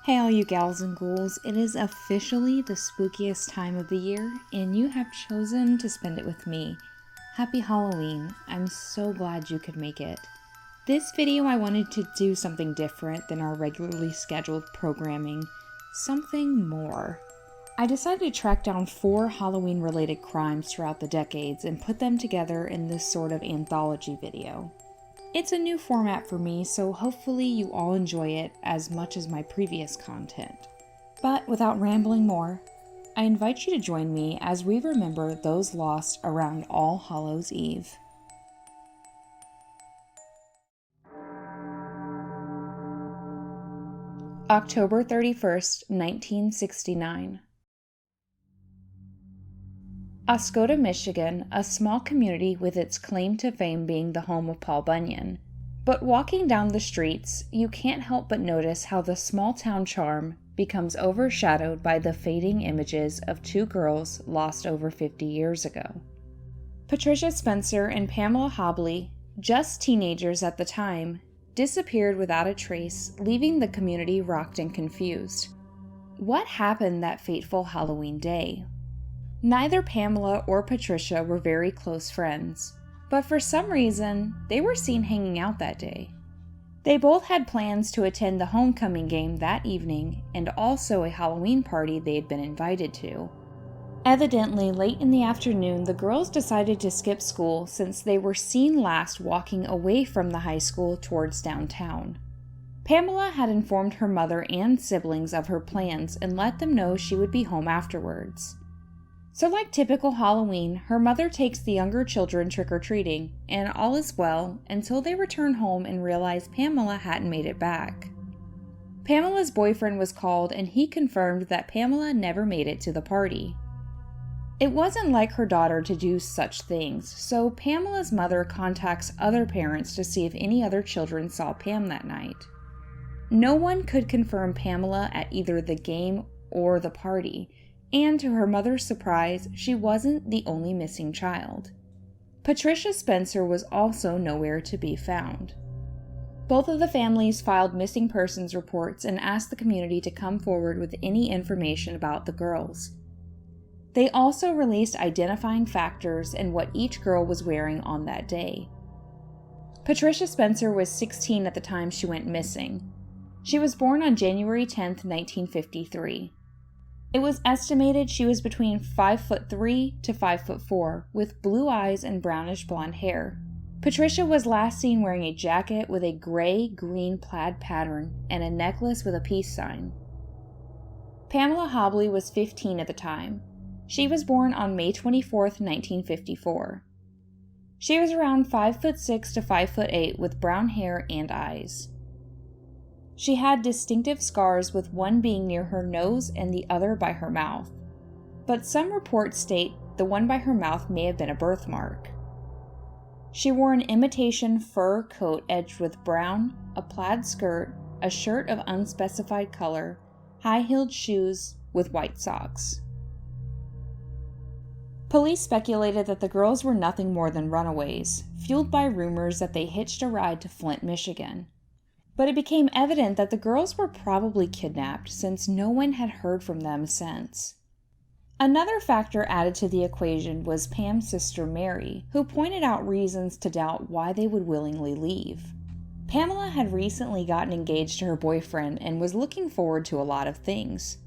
Hey all you gals and ghouls, it is officially the spookiest time of the year, and you have chosen to spend it with me. Happy Halloween, I'm so glad you could make it. This video I wanted to do something different than our regularly scheduled programming, something more. I decided to track down 4 Halloween related crimes throughout the decades and put them together in this sort of anthology video. It's a new format for me, so hopefully you all enjoy it as much as my previous content. But without rambling more, I invite you to join me as we remember those lost around All Hallows Eve. October 31st, 1969. OSCODA, Michigan, a small community with its claim to fame being the home of Paul Bunyan. But walking down the streets, you can't help but notice how the small town charm becomes overshadowed by the fading images of 2 girls lost over 50 years ago. Patricia Spencer and Pamela Hobley, just teenagers at the time, disappeared without a trace, leaving the community rocked and confused. What happened that fateful Halloween day? Neither Pamela or Patricia were very close friends, but for some reason, they were seen hanging out that day. They both had plans to attend the homecoming game that evening and also a Halloween party they had been invited to. Evidently, late in the afternoon, the girls decided to skip school since they were seen last walking away from the high school towards downtown. Pamela had informed her mother and siblings of her plans and let them know she would be home afterwards. So like typical Halloween, her mother takes the younger children trick-or-treating, and all is well until they return home and realize Pamela hadn't made it back. Pamela's boyfriend was called and he confirmed that Pamela never made it to the party. It wasn't like her daughter to do such things, so Pamela's mother contacts other parents to see if any other children saw Pam that night. No one could confirm Pamela at either the game or the party, and to her mother's surprise, she wasn't the only missing child. Patricia Spencer was also nowhere to be found. Both of the families filed missing persons reports and asked the community to come forward with any information about the girls. They also released identifying factors and what each girl was wearing on that day. Patricia Spencer was 16 at the time she went missing. She was born on January 10th, 1953. It was estimated she was between 5'3" to 5'4", with blue eyes and brownish blonde hair. Patricia was last seen wearing a jacket with a gray-green plaid pattern and a necklace with a peace sign. Pamela Hobley was 15 at the time. She was born on May 24th, 1954. She was around 5'6" to 5'8", with brown hair and eyes. She had distinctive scars, with one being near her nose and the other by her mouth. But some reports state the one by her mouth may have been a birthmark. She wore an imitation fur coat edged with brown, a plaid skirt, a shirt of unspecified color, high-heeled shoes with white socks. Police speculated that the girls were nothing more than runaways, fueled by rumors that they hitched a ride to Flint, Michigan. But it became evident that the girls were probably kidnapped since no one had heard from them since. Another factor added to the equation was Pam's sister Mary, who pointed out reasons to doubt why they would willingly leave. Pamela had recently gotten engaged to her boyfriend and was looking forward to a lot of things.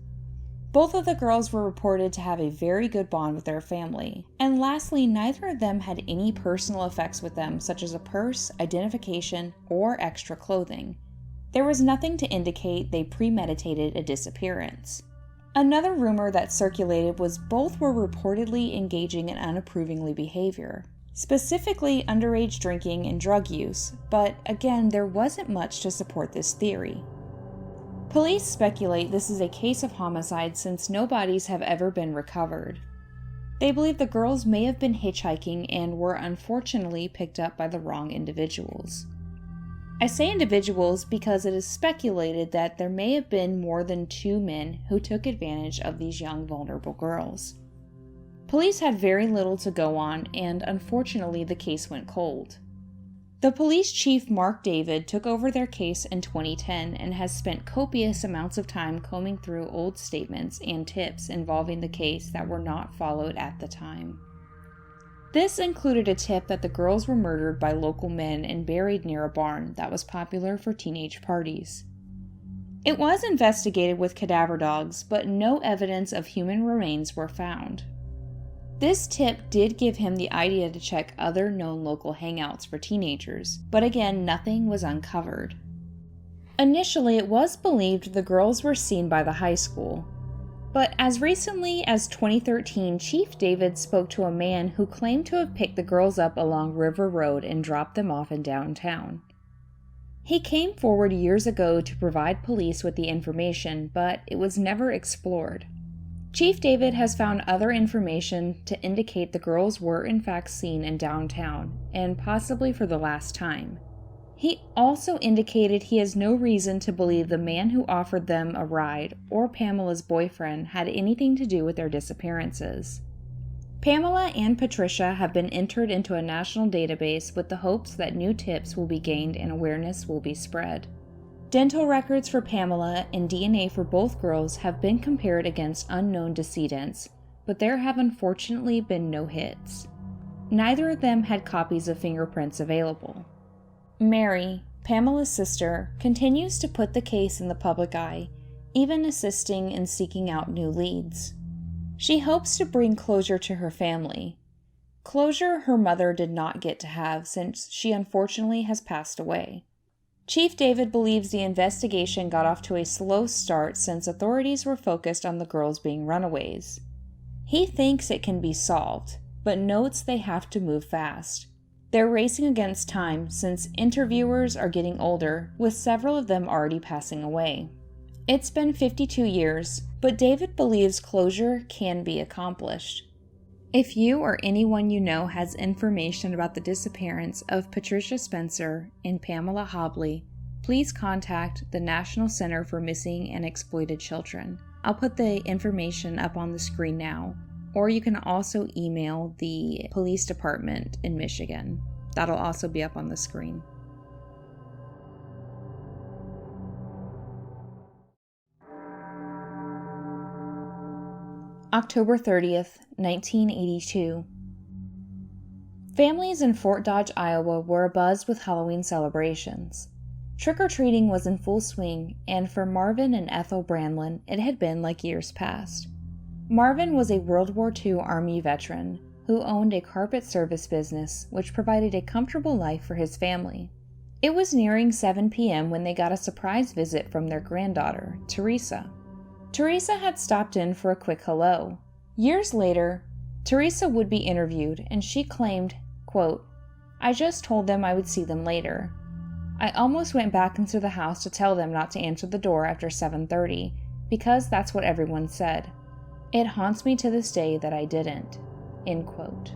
Both of the girls were reported to have a very good bond with their family. And lastly, neither of them had any personal effects with them, such as a purse, identification, or extra clothing. There was nothing to indicate they premeditated a disappearance. Another rumor that circulated was both were reportedly engaging in unapproving behavior, specifically underage drinking and drug use, but again, there wasn't much to support this theory. Police speculate this is a case of homicide since no bodies have ever been recovered. They believe the girls may have been hitchhiking and were unfortunately picked up by the wrong individuals. I say individuals because it is speculated that there may have been more than 2 men who took advantage of these young vulnerable girls. Police had very little to go on, and unfortunately the case went cold. The police chief Mark David took over their case in 2010 and has spent copious amounts of time combing through old statements and tips involving the case that were not followed at the time. This included a tip that the girls were murdered by local men and buried near a barn that was popular for teenage parties. It was investigated with cadaver dogs, but no evidence of human remains were found. This tip did give him the idea to check other known local hangouts for teenagers, but again, nothing was uncovered. Initially, it was believed the girls were seen by the high school, but as recently as 2013, Chief David spoke to a man who claimed to have picked the girls up along River Road and dropped them off in downtown. He came forward years ago to provide police with the information, but it was never explored. Chief David has found other information to indicate the girls were in fact seen in downtown, and possibly for the last time. He also indicated he has no reason to believe the man who offered them a ride or Pamela's boyfriend had anything to do with their disappearances. Pamela and Patricia have been entered into a national database with the hopes that new tips will be gained and awareness will be spread. Dental records for Pamela and DNA for both girls have been compared against unknown decedents, but there have unfortunately been no hits. Neither of them had copies of fingerprints available. Mary, Pamela's sister, continues to put the case in the public eye, even assisting in seeking out new leads. She hopes to bring closure to her family. Closure her mother did not get to have since she unfortunately has passed away. Chief David believes the investigation got off to a slow start since authorities were focused on the girls being runaways. He thinks it can be solved, but notes they have to move fast. They're racing against time since interviewers are getting older, with several of them already passing away. It's been 52 years, but David believes closure can be accomplished. If you or anyone you know has information about the disappearance of Patricia Spencer and Pamela Hobley, please contact the National Center for Missing and Exploited Children. I'll put the information up on the screen now, or you can also email the police department in Michigan. That'll also be up on the screen. October 30th, 1982. Families in Fort Dodge, Iowa were abuzz with Halloween celebrations. Trick-or-treating was in full swing, and for Marvin and Ethel Brandland, it had been like years past. Marvin was a World War II Army veteran who owned a carpet service business which provided a comfortable life for his family. It was nearing 7 p.m. when they got a surprise visit from their granddaughter, Teresa. Teresa had stopped in for a quick hello. Years later, Teresa would be interviewed, and she claimed, quote, "I just told them I would see them later. I almost went back into the house to tell them not to answer the door after 7:30, because that's what everyone said. It haunts me to this day that I didn't." End quote.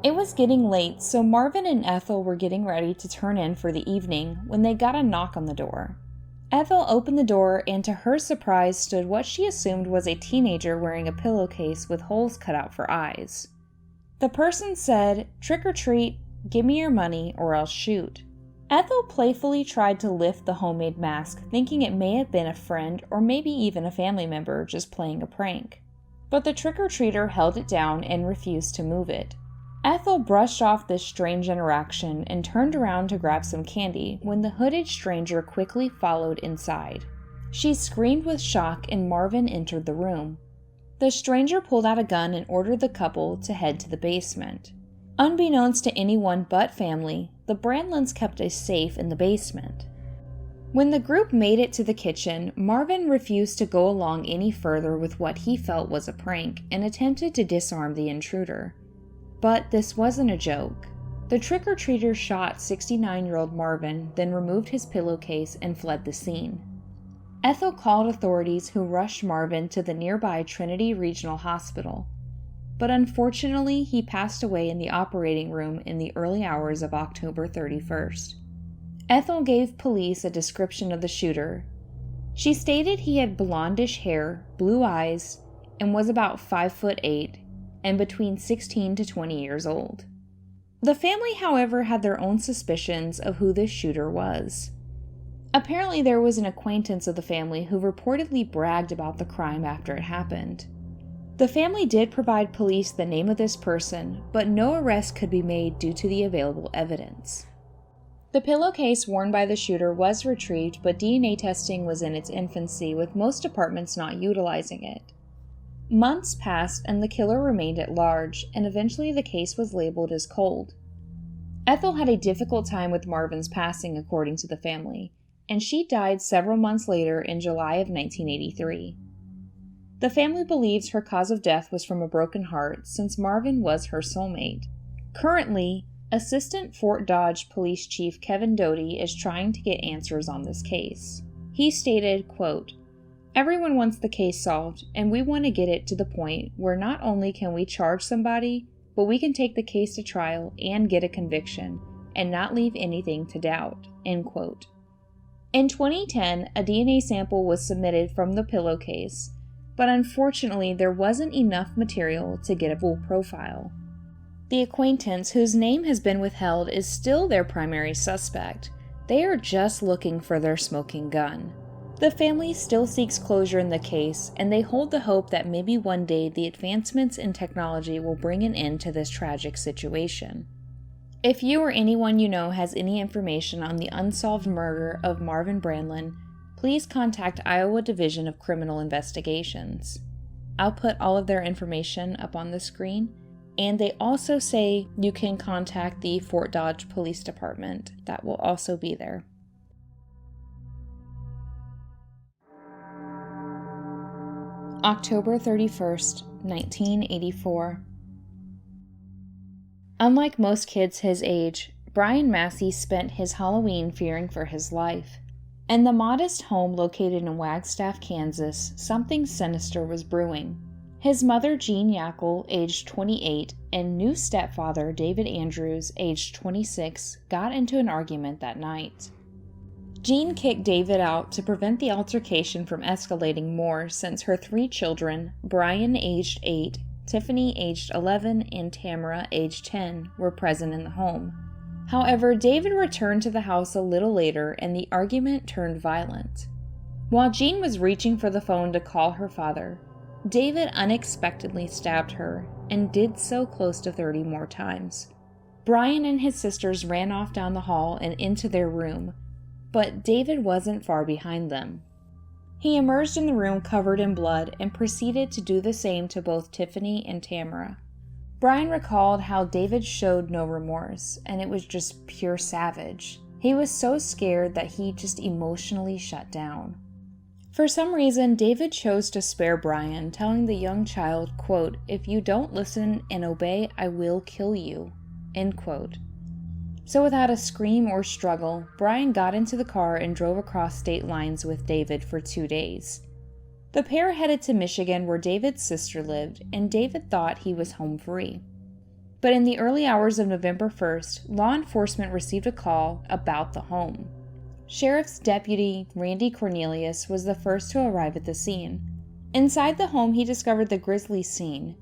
It was getting late, so Marvin and Ethel were getting ready to turn in for the evening when they got a knock on the door. Ethel opened the door, and to her surprise stood what she assumed was a teenager wearing a pillowcase with holes cut out for eyes. The person said, "Trick or treat, give me your money or I'll shoot." Ethel playfully tried to lift the homemade mask, thinking it may have been a friend or maybe even a family member just playing a prank. But the trick-or-treater held it down and refused to move it. Ethel brushed off this strange interaction and turned around to grab some candy when the hooded stranger quickly followed inside. She screamed with shock and Marvin entered the room. The stranger pulled out a gun and ordered the couple to head to the basement. Unbeknownst to anyone but family, the Brandlands kept a safe in the basement. When the group made it to the kitchen, Marvin refused to go along any further with what he felt was a prank and attempted to disarm the intruder. But this wasn't a joke. The trick-or-treater shot 69-year-old Marvin, then removed his pillowcase and fled the scene. Ethel called authorities who rushed Marvin to the nearby Trinity Regional Hospital. But unfortunately, he passed away in the operating room in the early hours of October 31st. Ethel gave police a description of the shooter. She stated he had blondish hair, blue eyes, and was about 5'8" and between 16 to 20 years old. The family, however, had their own suspicions of who this shooter was. Apparently, there was an acquaintance of the family who reportedly bragged about the crime after it happened. The family did provide police the name of this person, but no arrest could be made due to the available evidence. The pillowcase worn by the shooter was retrieved, but DNA testing was in its infancy, with most departments not utilizing it. Months passed and the killer remained at large, and eventually the case was labeled as cold. Ethel had a difficult time with Marvin's passing, according to the family, and she died several months later in July of 1983. The family believes her cause of death was from a broken heart, since Marvin was her soulmate. Currently, Assistant Fort Dodge Police Chief Kevin Doty is trying to get answers on this case. He stated, quote, "Everyone wants the case solved, and we want to get it to the point where not only can we charge somebody, but we can take the case to trial and get a conviction, and not leave anything to doubt." End quote. In 2010, a DNA sample was submitted from the pillowcase, but unfortunately there wasn't enough material to get a full profile. The acquaintance, whose name has been withheld, is still their primary suspect. They are just looking for their smoking gun. The family still seeks closure in the case, and they hold the hope that maybe one day the advancements in technology will bring an end to this tragic situation. If you or anyone you know has any information on the unsolved murder of Marvin Brandland, please contact Iowa Division of Criminal Investigations. I'll put all of their information up on the screen. And they also say you can contact the Fort Dodge Police Department. That will also be there. October 31st, 1984. Unlike most kids his age, Brian Massey spent his Halloween fearing for his life. In the modest home located in Wagstaff, Kansas, something sinister was brewing. His mother, Jean Yackle, aged 28, and new stepfather, David Andrews, aged 26, got into an argument that night. Jean kicked David out to prevent the altercation from escalating more, since her 3 children, Brian, aged 8, Tiffany, aged 11, and Tamara, aged 10, were present in the home. However, David returned to the house a little later, and the argument turned violent. While Jean was reaching for the phone to call her father, David unexpectedly stabbed her, and did so close to 30 more times. Brian and his sisters ran off down the hall and into their room, but David wasn't far behind them. He emerged in the room covered in blood and proceeded to do the same to both Tiffany and Tamara. Brian recalled how David showed no remorse, and it was just pure savage. He was so scared that he just emotionally shut down. For some reason, David chose to spare Brian, telling the young child, quote, "If you don't listen and obey, I will kill you," end quote. So without a scream or struggle, Brian got into the car and drove across state lines with David for 2 days. The pair headed to Michigan, where David's sister lived, and David thought he was home free. But in the early hours of November 1st, law enforcement received a call about the home. Sheriff's Deputy Randy Cornelius was the first to arrive at the scene. Inside the home, he discovered the grisly scene.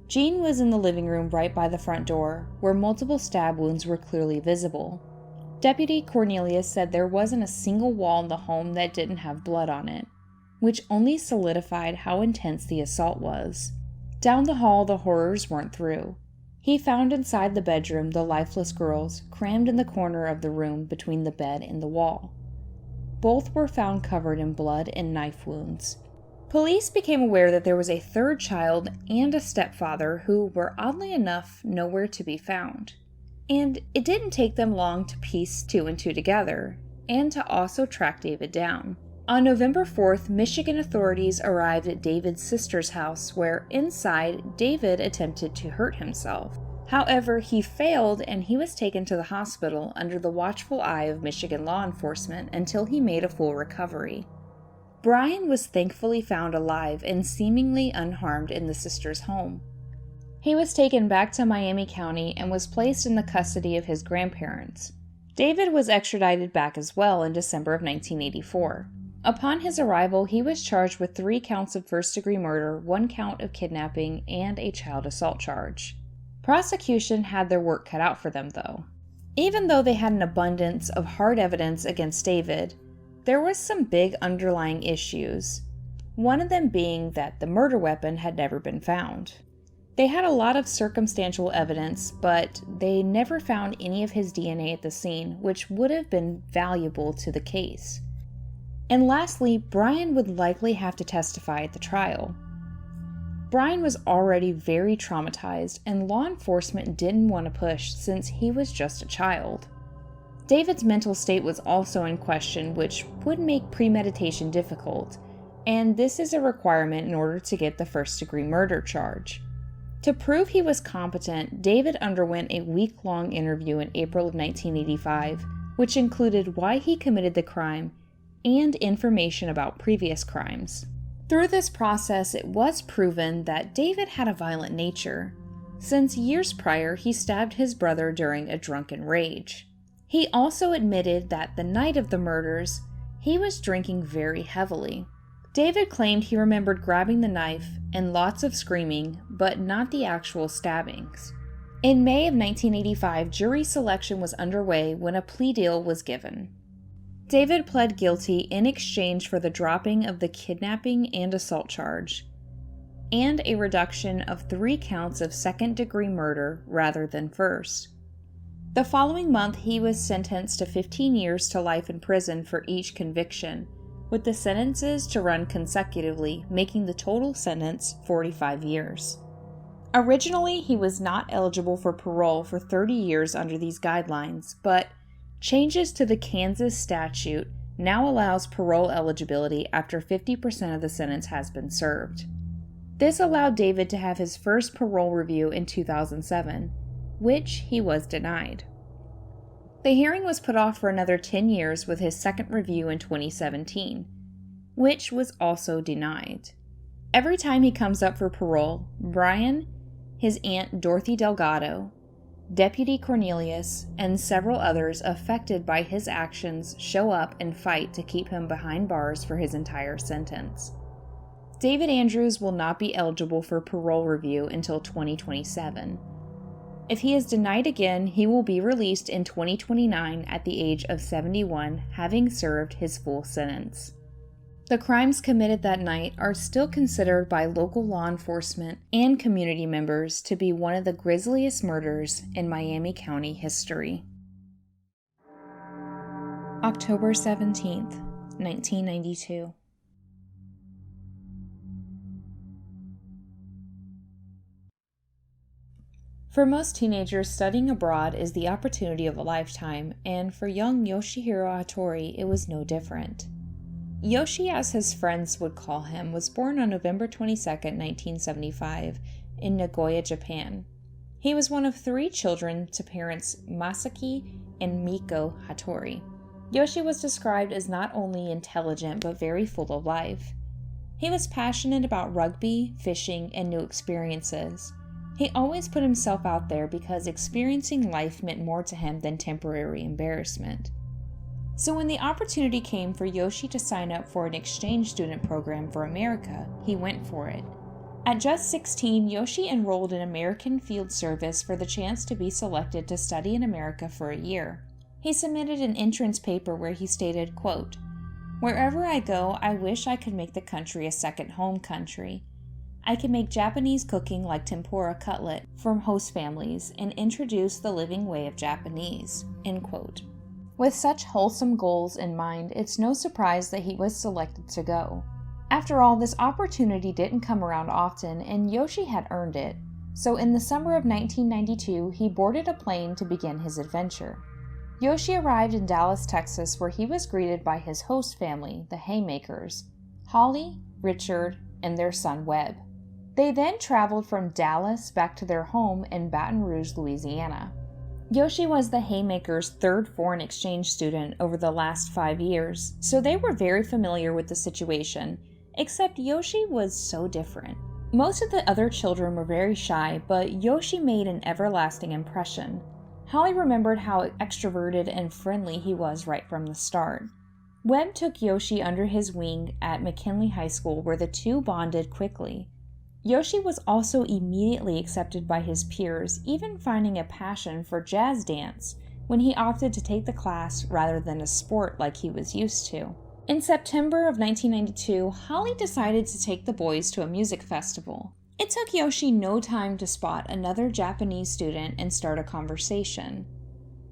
Jean was in the living room right by the front door, where multiple stab wounds were clearly visible. Deputy Cornelius said there wasn't a single wall in the home that didn't have blood on it, which only solidified how intense the assault was. Down the hall, the horrors weren't through. He found inside the bedroom the lifeless girls, crammed in the corner of the room between the bed and the wall. Both were found covered in blood and knife wounds. Police became aware that there was a 3rd child and a stepfather who were, oddly enough, nowhere to be found. And it didn't take them long to piece 2 and 2 together, and to also track David down. On November 4th, Michigan authorities arrived at David's sister's house, where inside, David attempted to hurt himself. However, he failed, and he was taken to the hospital under the watchful eye of Michigan law enforcement until he made a full recovery. Brian was thankfully found alive and seemingly unharmed in the sister's home. He was taken back to Miami County and was placed in the custody of his grandparents. David was extradited back as well in December of 1984. Upon his arrival, he was charged with 3 counts of first-degree murder, 1 count of kidnapping, and a child assault charge. Prosecution had their work cut out for them, though. Even though they had an abundance of hard evidence against David, there was some big underlying issues, one of them being that the murder weapon had never been found. They had a lot of circumstantial evidence, but they never found any of his DNA at the scene, which would have been valuable to the case. And lastly, Brian would likely have to testify at the trial. Brian was already very traumatized, and law enforcement didn't want to push since he was just a child. David's mental state was also in question, which would make premeditation difficult, and this is a requirement in order to get the first-degree murder charge. To prove he was competent, David underwent a week-long interview in April of 1985, which included why he committed the crime and information about previous crimes. Through this process, it was proven that David had a violent nature, since years prior he stabbed his brother during a drunken rage. He also admitted that the night of the murders, he was drinking very heavily. David claimed he remembered grabbing the knife and lots of screaming, but not the actual stabbings. In May of 1985, jury selection was underway when a plea deal was given. David pled guilty in exchange for the dropping of the kidnapping and assault charge, and a reduction of 3 counts of second-degree murder rather than first. The following month, he was sentenced to 15 years to life in prison for each conviction, with the sentences to run consecutively, making the total sentence 45 years. Originally, he was not eligible for parole for 30 years under these guidelines, but changes to the Kansas statute now allows parole eligibility after 50% of the sentence has been served. This allowed David to have his first parole review in 2007, which he was denied. The hearing was put off for another 10 years with his second review in 2017, which was also denied. Every time he comes up for parole, Brian, his aunt Dorothy Delgado, Deputy Cornelius, and several others affected by his actions show up and fight to keep him behind bars for his entire sentence. David Andrews will not be eligible for parole review until 2027. If he is denied again, he will be released in 2029 at the age of 71, having served his full sentence. The crimes committed that night are still considered by local law enforcement and community members to be one of the grisliest murders in Miami County history. October 17th, 1992. For most teenagers, studying abroad is the opportunity of a lifetime, and for young Yoshihiro Hattori, it was no different. Yoshi, as his friends would call him, was born on November 22, 1975, in Nagoya, Japan. He was one of 3 children to parents Massey and Miko Hattori. Yoshi was described as not only intelligent but very full of life. He was passionate about rugby, fishing, and new experiences. He always put himself out there because experiencing life meant more to him than temporary embarrassment. So when the opportunity came for Yoshi to sign up for an exchange student program for America, he went for it. At just 16, Yoshi enrolled in American Field Service for the chance to be selected to study in America for a year. He submitted an entrance paper where he stated, quote, "Wherever I go, I wish I could make the country a second home country. I can make Japanese cooking like tempura cutlet from host families and introduce the living way of Japanese," end quote. With such wholesome goals in mind, it's no surprise that he was selected to go. After all, this opportunity didn't come around often, and Yoshi had earned it. So in the summer of 1992, he boarded a plane to begin his adventure. Yoshi arrived in Dallas, Texas, where he was greeted by his host family, the Haymakers, Holly, Richard, and their son Webb. They then traveled from Dallas back to their home in Baton Rouge, Louisiana. Yoshi was the Haymakers' 3rd foreign exchange student over the last 5 years, so they were very familiar with the situation, except Yoshi was so different. Most of the other children were very shy, but Yoshi made an everlasting impression. Holly remembered how extroverted and friendly he was right from the start. Webb took Yoshi under his wing at McKinley High School, where the two bonded quickly. Yoshi was also immediately accepted by his peers, even finding a passion for jazz dance when he opted to take the class rather than a sport like he was used to. In September of 1992, Holly decided to take the boys to a music festival. It took Yoshi no time to spot another Japanese student and start a conversation.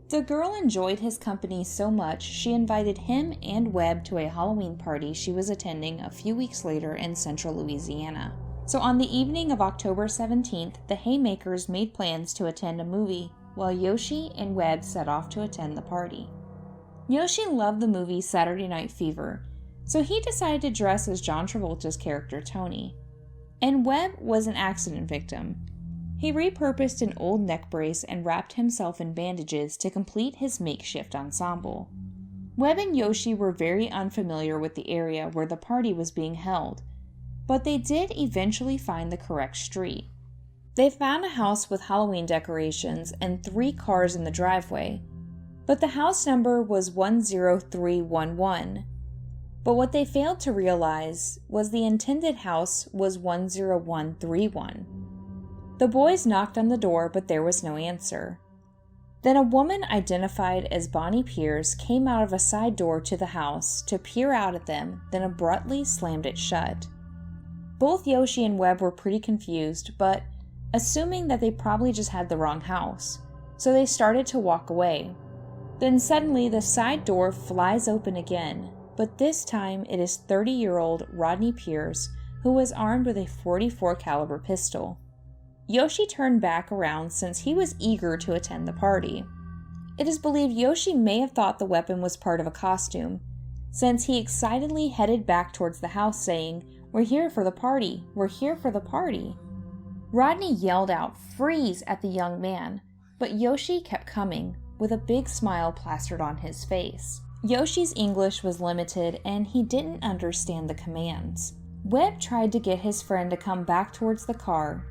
The girl enjoyed his company so much she invited him and Webb to a Halloween party she was attending a few weeks later in central Louisiana. So on the evening of October 17th, the Haymakers made plans to attend a movie, while Yoshi and Webb set off to attend the party. Yoshi loved the movie Saturday Night Fever, so he decided to dress as John Travolta's character Tony. And Webb was an accident victim. He repurposed an old neck brace and wrapped himself in bandages to complete his makeshift ensemble. Webb and Yoshi were very unfamiliar with the area where the party was being held, but they did eventually find the correct street. They found a house with Halloween decorations and 3 cars in the driveway, but the house number was 10311. But what they failed to realize was the intended house was 10131. The boys knocked on the door, but there was no answer. Then a woman identified as Bonnie Pierce came out of a side door to the house to peer out at them, then abruptly slammed it shut. Both Yoshi and Webb were pretty confused, but assuming that they probably just had the wrong house, so they started to walk away. Then suddenly the side door flies open again, but this time it is 30-year-old Rodney Pierce, who was armed with a .44 caliber pistol. Yoshi turned back around since he was eager to attend the party. It is believed Yoshi may have thought the weapon was part of a costume, since he excitedly headed back towards the house saying, "We're here for the party, we're here for the party." Rodney yelled out, "Freeze!" at the young man, but Yoshi kept coming, with a big smile plastered on his face. Yoshi's English was limited and he didn't understand the commands. Webb tried to get his friend to come back towards the car,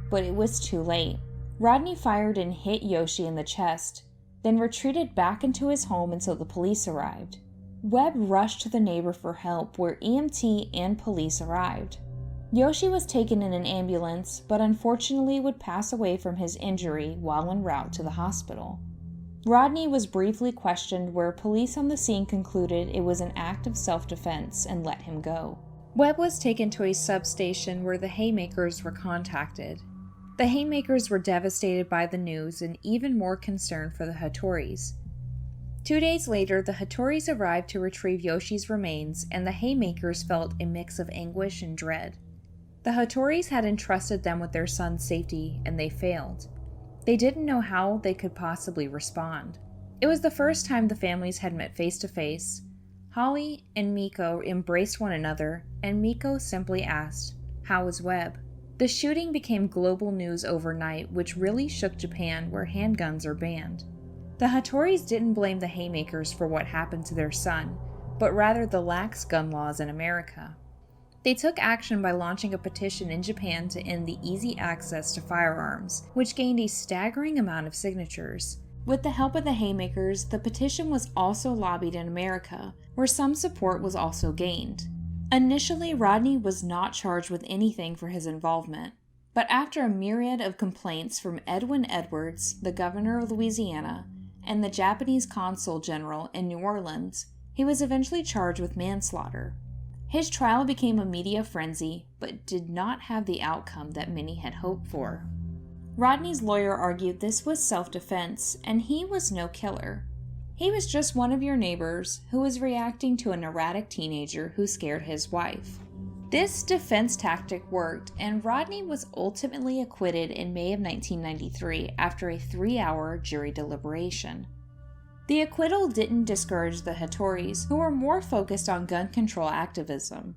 but it was too late. Rodney fired and hit Yoshi in the chest, then retreated back into his home until the police arrived. Webb rushed to the neighbor for help, where EMT and police arrived. Yoshi was taken in an ambulance, but unfortunately would pass away from his injury while en route to the hospital. Rodney was briefly questioned, where police on the scene concluded it was an act of self-defense and let him go. Webb was taken to a substation where the Haymakers were contacted. The Haymakers were devastated by the news and even more concerned for the Hattoris. 2 days later, the Hattoris arrived to retrieve Yoshi's remains, and the Haymakers felt a mix of anguish and dread. The Hattoris had entrusted them with their son's safety, and they failed. They didn't know how they could possibly respond. It was the first time the families had met face to face. Holly and Miko embraced one another, and Miko simply asked, "How is Webb?" The shooting became global news overnight, which really shook Japan, where handguns are banned. The Hattoris didn't blame the Haymakers for what happened to their son, but rather the lax gun laws in America. They took action by launching a petition in Japan to end the easy access to firearms, which gained a staggering amount of signatures. With the help of the Haymakers, the petition was also lobbied in America, where some support was also gained. Initially, Rodney was not charged with anything for his involvement, but after a myriad of complaints from Edwin Edwards, the governor of Louisiana, and the Japanese consul general in New Orleans, he was eventually charged with manslaughter. His trial became a media frenzy, but did not have the outcome that many had hoped for. Rodney's lawyer argued this was self-defense, and he was no killer. He was just one of your neighbors who was reacting to an erratic teenager who scared his wife. This defense tactic worked, and Rodney was ultimately acquitted in May of 1993 after a 3-hour jury deliberation. The acquittal didn't discourage the Hattoris, who were more focused on gun control activism.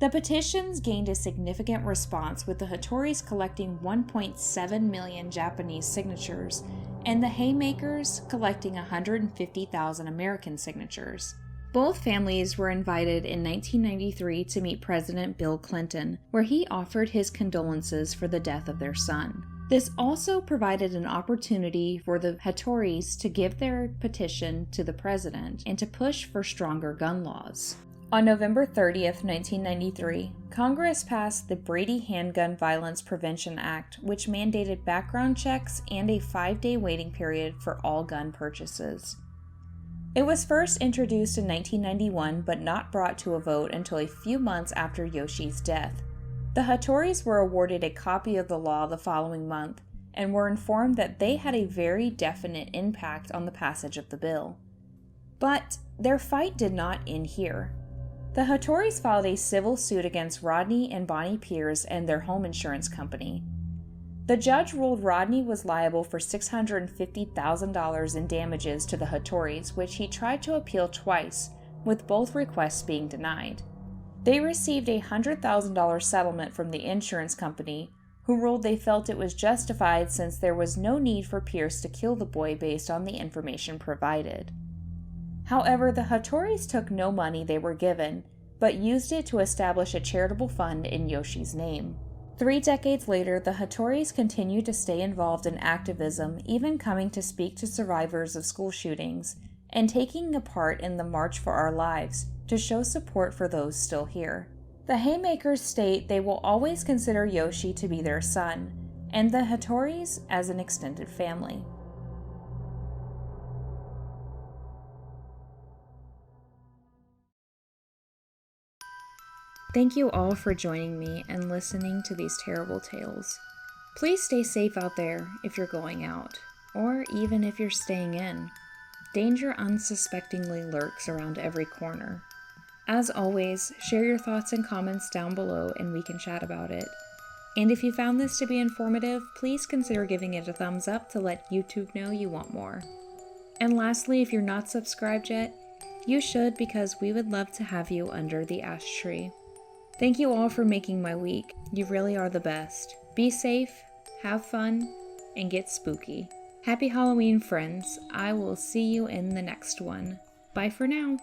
The petitions gained a significant response, with the Hattoris collecting 1.7 million Japanese signatures, and the Haymakers collecting 150,000 American signatures. Both families were invited in 1993 to meet President Bill Clinton, where he offered his condolences for the death of their son. This also provided an opportunity for the Hattoris to give their petition to the president and to push for stronger gun laws. On November 30th, 1993, Congress passed the Brady Handgun Violence Prevention Act, which mandated background checks and a 5-day waiting period for all gun purchases. It was first introduced in 1991, but not brought to a vote until a few months after Yoshi's death. The Hattoris were awarded a copy of the law the following month, and were informed that they had a very definite impact on the passage of the bill. But their fight did not end here. The Hattoris filed a civil suit against Rodney and Bonnie Pierce and their home insurance company. The judge ruled Rodney was liable for $650,000 in damages to the Hattoris, which he tried to appeal twice, with both requests being denied. They received a $100,000 settlement from the insurance company, who ruled they felt it was justified since there was no need for Pierce to kill the boy based on the information provided. However, the Hattoris took no money they were given, but used it to establish a charitable fund in Yoshi's name. 3 decades later, the Hattoris continued to stay involved in activism, even coming to speak to survivors of school shootings, and taking a part in the March for Our Lives to show support for those still here. The Haymakers state they will always consider Yoshi to be their son, and the Hattoris as an extended family. Thank you all for joining me and listening to these terrible tales. Please stay safe out there if you're going out, or even if you're staying in. Danger unsuspectingly lurks around every corner. As always, share your thoughts and comments down below and we can chat about it. And if you found this to be informative, please consider giving it a thumbs up to let YouTube know you want more. And lastly, if you're not subscribed yet, you should, because we would love to have you under the ash tree. Thank you all for making my week. You really are the best. Be safe, have fun, and get spooky. Happy Halloween, friends. I will see you in the next one. Bye for now.